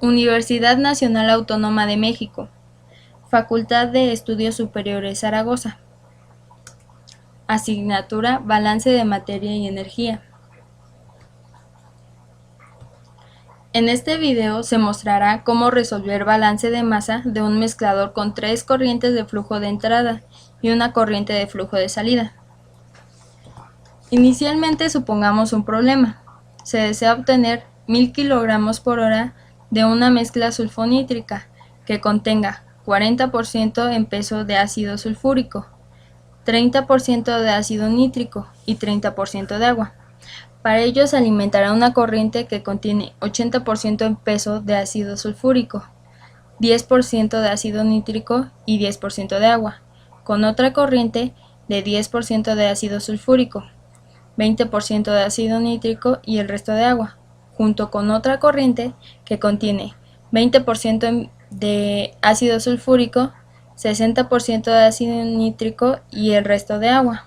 Universidad Nacional Autónoma de México, Facultad de Estudios Superiores Zaragoza. Asignatura Balance de Materia y Energía. En este video se mostrará cómo resolver balance de masa de un mezclador con 3 corrientes de flujo de entrada y una corriente de flujo de salida. Inicialmente supongamos un problema. Se desea obtener 1000 kg por hora de una mezcla sulfonítrica que contenga 40% en peso de ácido sulfúrico, 30% de ácido nítrico y 30% de agua. Para ello se alimentará una corriente que contiene 80% en peso de ácido sulfúrico, 10% de ácido nítrico y 10% de agua, con otra corriente de 10% de ácido sulfúrico, 20% de ácido nítrico y el resto de agua, junto con otra corriente que contiene 20% de ácido sulfúrico, 60% de ácido nítrico y el resto de agua.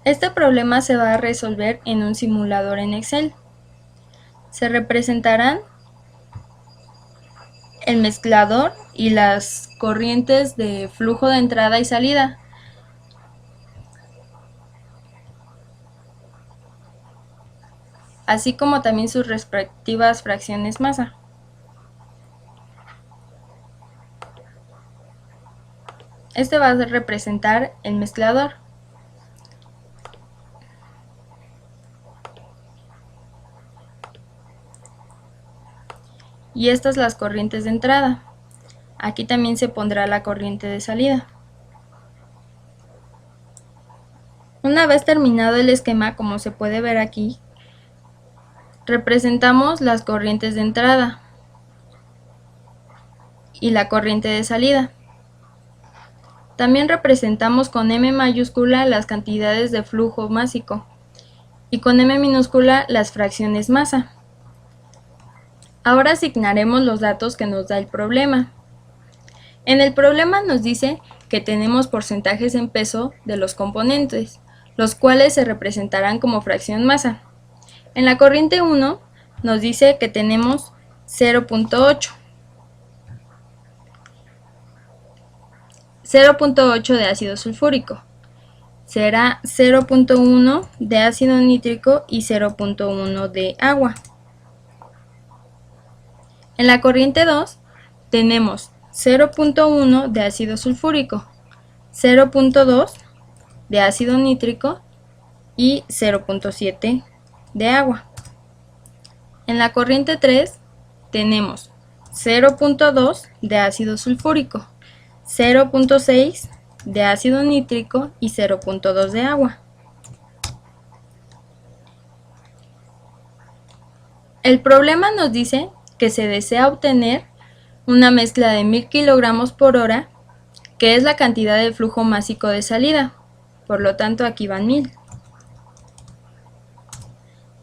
Este problema se va a resolver en un simulador en Excel. Se representarán el mezclador y las corrientes de flujo de entrada y salida. Así como también sus respectivas fracciones masa. Este va a representar el mezclador. Y estas las corrientes de entrada. Aquí también se pondrá la corriente de salida. Una vez terminado el esquema, como se puede ver aquí, representamos las corrientes de entrada y la corriente de salida. También representamos con M mayúscula las cantidades de flujo másico y con M minúscula las fracciones masa. Ahora asignaremos los datos que nos da el problema. En el problema nos dice que tenemos porcentajes en peso de los componentes, los cuales se representarán como fracción masa. En la corriente 1 nos dice que tenemos 0.8. 0.8 de ácido sulfúrico. Será 0.1 de ácido nítrico y 0.1 de agua. En la corriente 2 tenemos 0.1 de ácido sulfúrico, 0.2 de ácido nítrico y 0.7 de agua. En la corriente 3 tenemos 0.2 de ácido sulfúrico, 0.6 de ácido nítrico y 0.2 de agua. El problema nos dice que se desea obtener una mezcla de 1000 kg por hora, que es la cantidad de flujo másico de salida. Por lo tanto, aquí van 1000.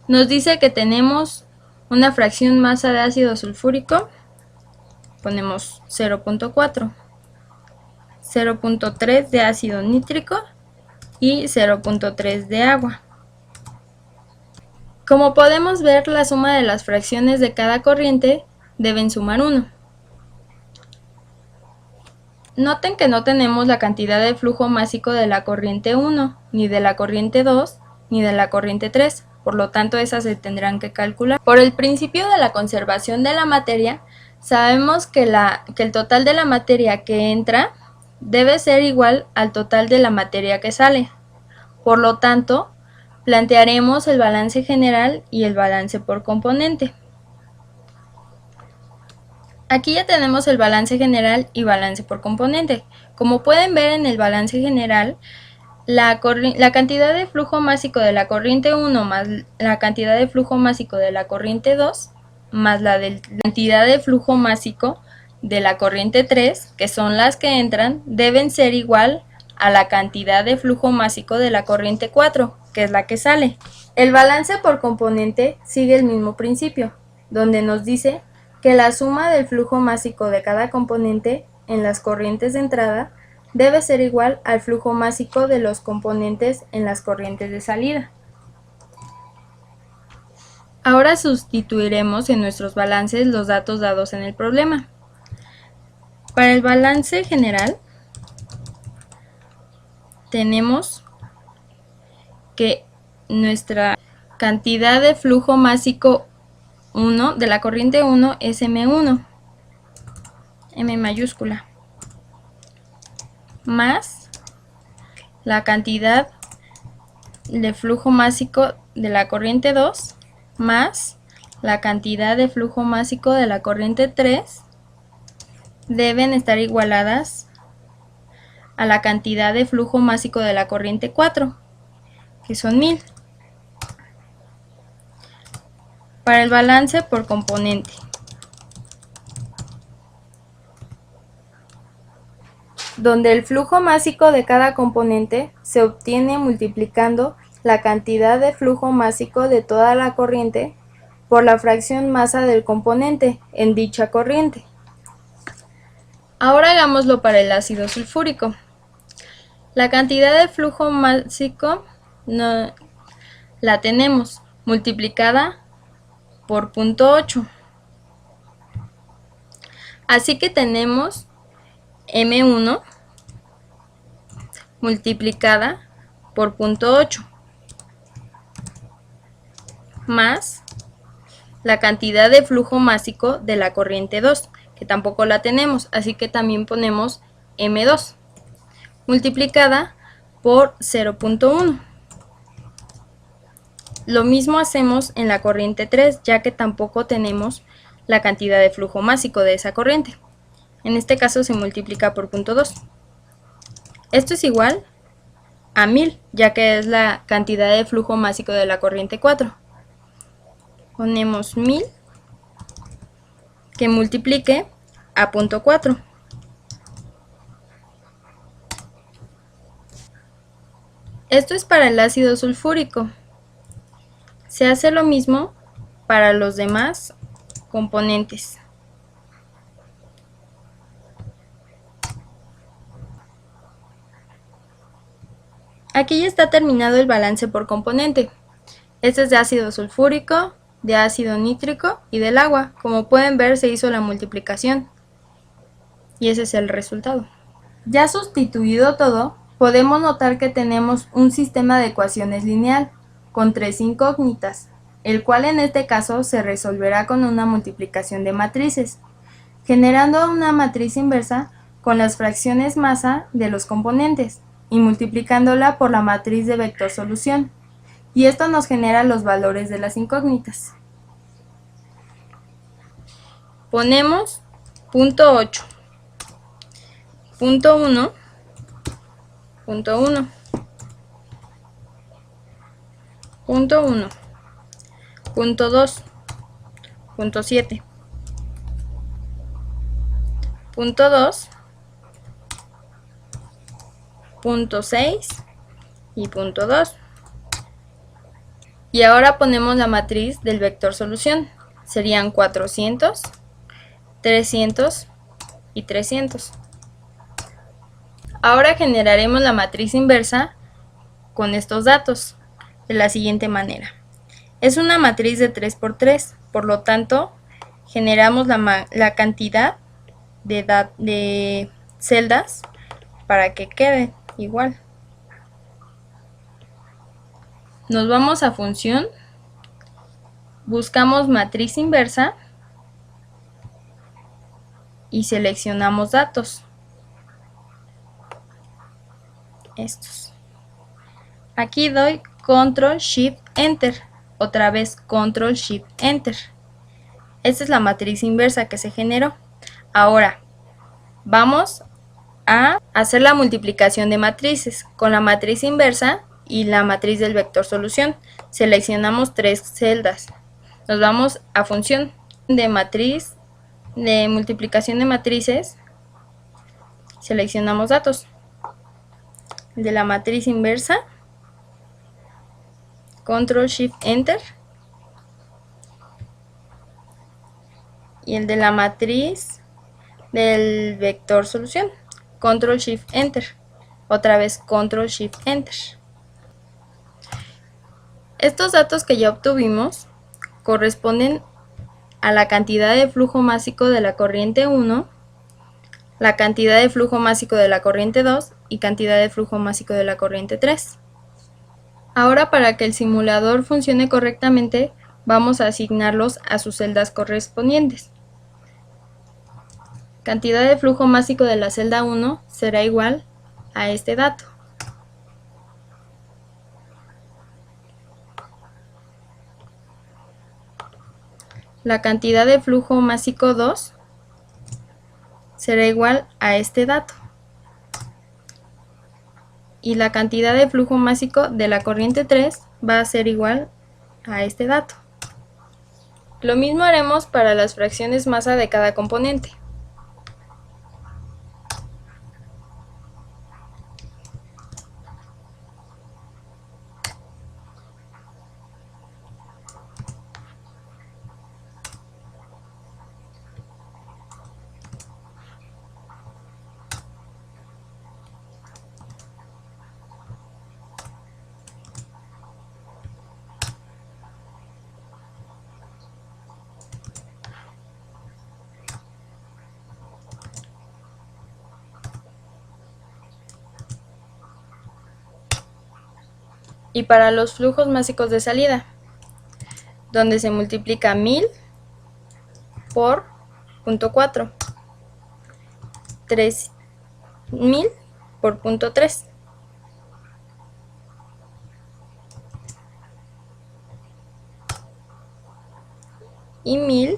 Nos dice que tenemos una fracción masa de ácido sulfúrico, ponemos 0.4, 0.3 de ácido nítrico y 0.3 de agua. Como podemos ver, la suma de las fracciones de cada corriente deben sumar 1. Noten que no tenemos la cantidad de flujo másico de la corriente 1, ni de la corriente 2, ni de la corriente 3, por lo tanto esas se tendrán que calcular. Por el principio de la conservación de la materia, sabemos que el total de la materia que entra debe ser igual al total de la materia que sale. Por lo tanto, plantearemos el balance general y el balance por componente. Aquí ya tenemos el balance general y balance por componente. Como pueden ver en el balance general, la cantidad de flujo másico de la corriente 1 más la cantidad de flujo másico de la corriente 2 más la cantidad de flujo másico de la corriente 3, que son las que entran, deben ser igual a la cantidad de flujo másico de la corriente 4, que es la que sale. El balance por componente sigue el mismo principio, donde nos dice que la suma del flujo másico de cada componente en las corrientes de entrada debe ser igual al flujo másico de los componentes en las corrientes de salida. Ahora sustituiremos en nuestros balances los datos dados en el problema. Para el balance general tenemos que nuestra cantidad de flujo másico 1 de la corriente 1 es M1, M mayúscula, más la cantidad de flujo másico de la corriente 2 más la cantidad de flujo másico de la corriente 3 deben estar igualadas a la cantidad de flujo másico de la corriente 4, que son 1000. Para el balance por componente, donde el flujo másico de cada componente se obtiene multiplicando la cantidad de flujo másico de toda la corriente por la fracción masa del componente en dicha corriente. Ahora hagámoslo para el ácido sulfúrico. La cantidad de flujo másico la tenemos multiplicada por 0.8. Así que tenemos M1 multiplicada por 0.8 más la cantidad de flujo másico de la corriente 2, que tampoco la tenemos, así que también ponemos M2 multiplicada por 0.1. Lo mismo hacemos en la corriente 3, ya que tampoco tenemos la cantidad de flujo másico de esa corriente. En este caso se multiplica por 0.2. Esto es igual a 1000, ya que es la cantidad de flujo másico de la corriente 4. Ponemos 1000 que multiplique a 0.4. Esto es para el ácido sulfúrico. Se hace lo mismo para los demás componentes. Aquí ya está terminado el balance por componente. Este es de ácido sulfúrico, de ácido nítrico y del agua. Como pueden ver, se hizo la multiplicación y ese es el resultado. Ya sustituido todo, podemos notar que tenemos un sistema de ecuaciones lineal con 3 incógnitas, el cual en este caso se resolverá con una multiplicación de matrices, generando una matriz inversa con las fracciones masa de los componentes y multiplicándola por la matriz de vector solución, y esto nos genera los valores de las incógnitas. Ponemos punto 8, punto 1, punto 1, punto 1, punto 2, punto 7, punto 2, punto 6 y punto 2. Y ahora ponemos la matriz del vector solución. Serían 400, 300 y 300. Ahora generaremos la matriz inversa con estos datos de la siguiente manera. Es una matriz de 3 por 3, por lo tanto generamos la cantidad de celdas para que quede igual. Nos vamos a función, buscamos matriz inversa y seleccionamos datos. Estos. Aquí doy Control Shift Enter, otra vez Control Shift Enter. Esta es la matriz inversa que se generó. Ahora vamos a hacer la multiplicación de matrices con la matriz inversa y la matriz del vector solución. Seleccionamos 3 celdas. Nos vamos a función de matriz de multiplicación de matrices. Seleccionamos datos. De la matriz inversa, Control Shift Enter, y el de la matriz del vector solución, Control Shift Enter, otra vez Control Shift Enter. Estos datos que ya obtuvimos corresponden a la cantidad de flujo másico de la corriente 1, la cantidad de flujo másico de la corriente 2 y cantidad de flujo másico de la corriente 3. Ahora, para que el simulador funcione correctamente, vamos a asignarlos a sus celdas correspondientes. Cantidad de flujo másico de la celda 1 será igual a este dato. La cantidad de flujo másico 2 será igual a este dato. Y la cantidad de flujo másico de la corriente 3 va a ser igual a este dato. Lo mismo haremos para las fracciones masa de cada componente. Y para los flujos másicos de salida, donde se multiplica 1000 por 0.4, 3000 por 0.3, y 1000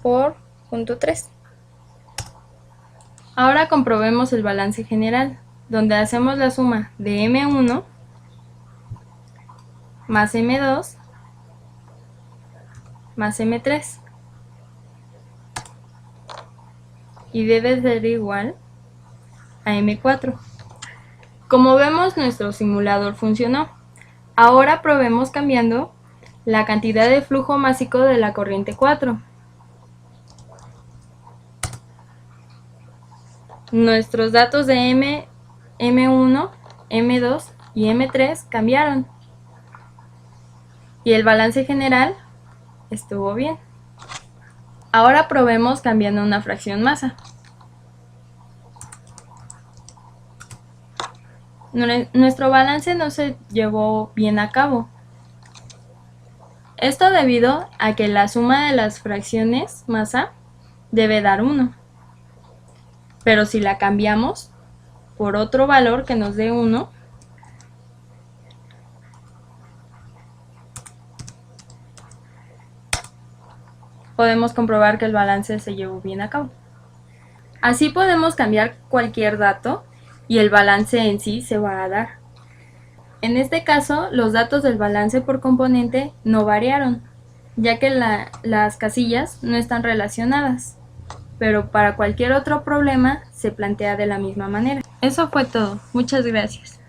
por 0.3. Ahora comprobemos el balance general, donde hacemos la suma de M1 más M2 más M3 y debe ser igual a M4. Como vemos, nuestro simulador funcionó. Ahora probemos cambiando la cantidad de flujo másico de la corriente 4. Nuestros datos de M1, M2 y M3 cambiaron. Y el balance general estuvo bien. Ahora probemos cambiando una fracción masa. Nuestro balance no se llevó bien a cabo. Esto debido a que la suma de las fracciones masa debe dar 1. Pero si la cambiamos por otro valor que nos dé 1, podemos comprobar que el balance se llevó bien a cabo. Así podemos cambiar cualquier dato y el balance en sí se va a dar. En este caso, los datos del balance por componente no variaron, ya que las casillas no están relacionadas, pero para cualquier otro problema se plantea de la misma manera. Eso fue todo. Muchas gracias.